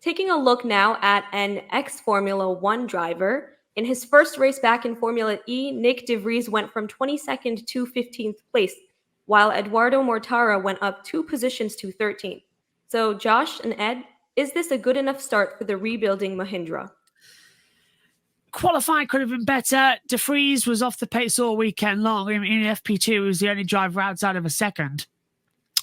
Taking a look now at an ex-Formula One driver, in his first race back in Formula E, Nyck de Vries went from 22nd to 15th place, while Eduardo Mortara went up 2 positions to 13th. So, Josh and Ed, is this a good enough start for the rebuilding Mahindra? Qualifying could have been better. De Vries was off the pace all weekend long. In FP2, he was the only driver outside of a second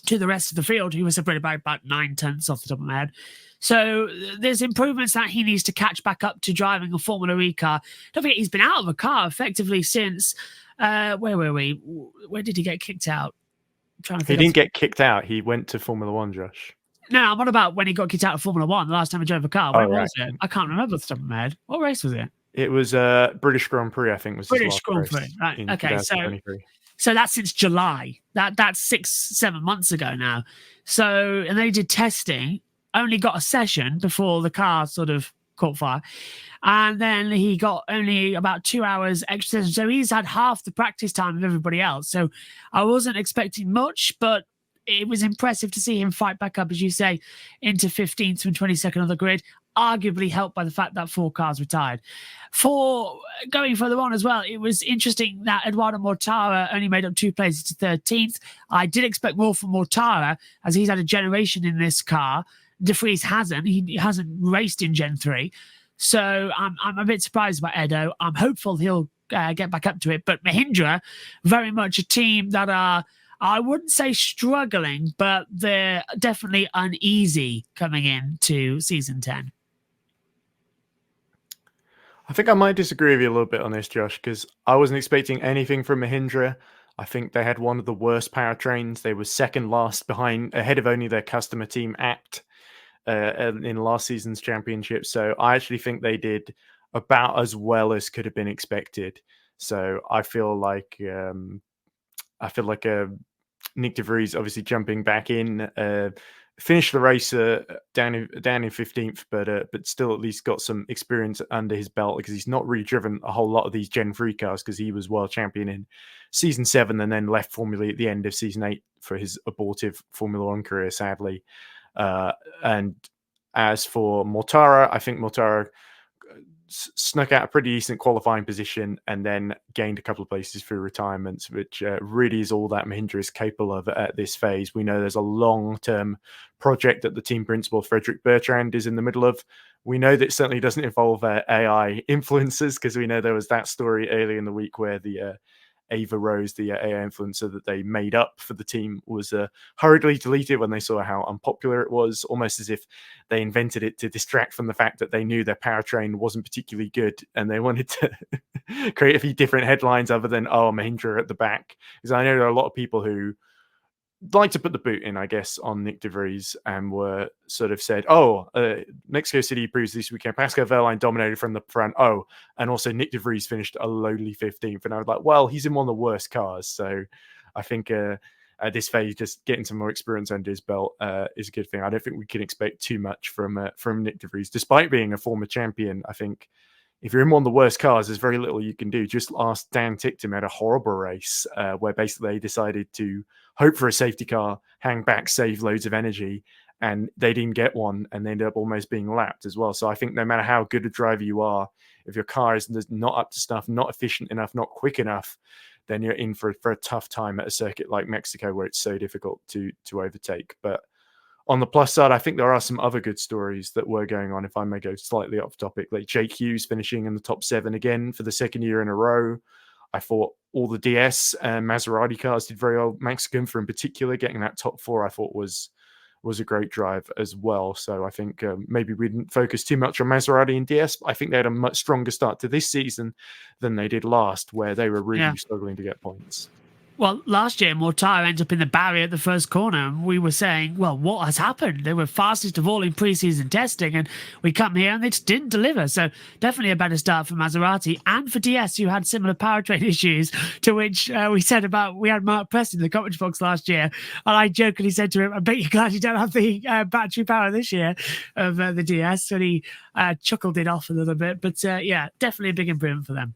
to the rest of the field. He was separated by about 9 tenths off the top of my head. So there's improvements that he needs to catch back up to driving a Formula E car. Don't forget, he's been out of a car effectively since, where were we? Where did he get kicked out? He didn't get kicked out. He went to Formula One, Josh. No, I'm on about when he got kicked out of Formula One the last time he drove a car. When was it? I can't remember off the top of my head. What race was it? It was British Grand Prix, I think, was British Grand Prix. Right. Okay, so that's since July. That's 6-7 months ago now. So, and they did testing, only got a session before the car sort of caught fire. And then he got only about 2 hours extra session. So he's had half the practice time of everybody else. So I wasn't expecting much, but it was impressive to see him fight back up, as you say, into 15th and 22nd on the grid, arguably helped by the fact that 4 cars retired. For going further on as well, it was interesting that Eduardo Mortara only made up 2 places to 13th. I did expect more from Mortara, as he's had a generation in this car. De Vries hasn't. He hasn't raced in Gen 3. So I'm a bit surprised by Edo. I'm hopeful he'll get back up to it. But Mahindra, very much a team that are, I wouldn't say struggling, but they're definitely uneasy coming into season 10. I think I might disagree with you a little bit on this, Josh, because I wasn't expecting anything from Mahindra. I think they had one of the worst powertrains. They were second last ahead of only their customer team, Apt, in last season's championship. So I actually think they did about as well as could have been expected. So I feel like Nyck de Vries obviously jumping back in, finished the race down in 15th, but still at least got some experience under his belt, because he's not really driven a whole lot of these Gen 3 cars, because he was world champion in season 7 and then left Formula E at the end of season 8 for his abortive Formula 1 career, sadly. And as for Mortara, I think Mortara snuck out a pretty decent qualifying position and then gained a couple of places through retirements, which really is all that Mahindra is capable of at this phase. We know there's a long-term project that the team principal, Frederick Bertrand, is in the middle of. We know that it certainly doesn't involve AI influencers, because we know there was that story earlier in the week where the Ava Rose, the AI influencer that they made up for the team, was hurriedly deleted when they saw how unpopular it was, almost as if they invented it to distract from the fact that they knew their powertrain wasn't particularly good, and they wanted to create a few different headlines other than, oh, Mahindra at the back. Because I know there are a lot of people who like to put the boot in, I guess, on Nyck de Vries, and were sort of said, Mexico City proves this weekend Pascal Wehrlein dominated from the front. Oh, and also Nyck de Vries finished a lowly 15th. And I was like, well, he's in one of the worst cars. So I think at this phase, just getting some more experience under his belt is a good thing. I don't think we can expect too much from Nyck de Vries. Despite being a former champion, I think if you're in one of the worst cars, there's very little you can do. Just last Dan Ticktum had a horrible race where basically they decided to hope for a safety car, hang back, save loads of energy, and they didn't get one, and they ended up almost being lapped as well. So I think no matter how good a driver you are, if your car is not up to snuff, not efficient enough, not quick enough, then you're in for a tough time at a circuit like Mexico, where it's so difficult to overtake. But on the plus side, I think there are some other good stories that were going on, if I may go slightly off topic, like Jake Hughes finishing in the top 7 again for the second year in a row. I thought all the DS and Maserati cars did very well. Max Gunther in particular, getting that top 4, I thought was a great drive as well. So I think maybe we didn't focus too much on Maserati and DS, but I think they had a much stronger start to this season than they did last, where they were really struggling to get points. Well, last year, Mortara ended up in the barrier at the first corner, and we were saying, well, what has happened? They were fastest of all in preseason testing, and we come here and they just didn't deliver. So definitely a better start for Maserati and for DS, who had similar powertrain issues, to which we had Mark Preston in the commentary box last year, and I jokingly said to him, I bet you're glad you don't have the battery power this year of the DS, and he chuckled it off a little bit. But definitely a big improvement for them.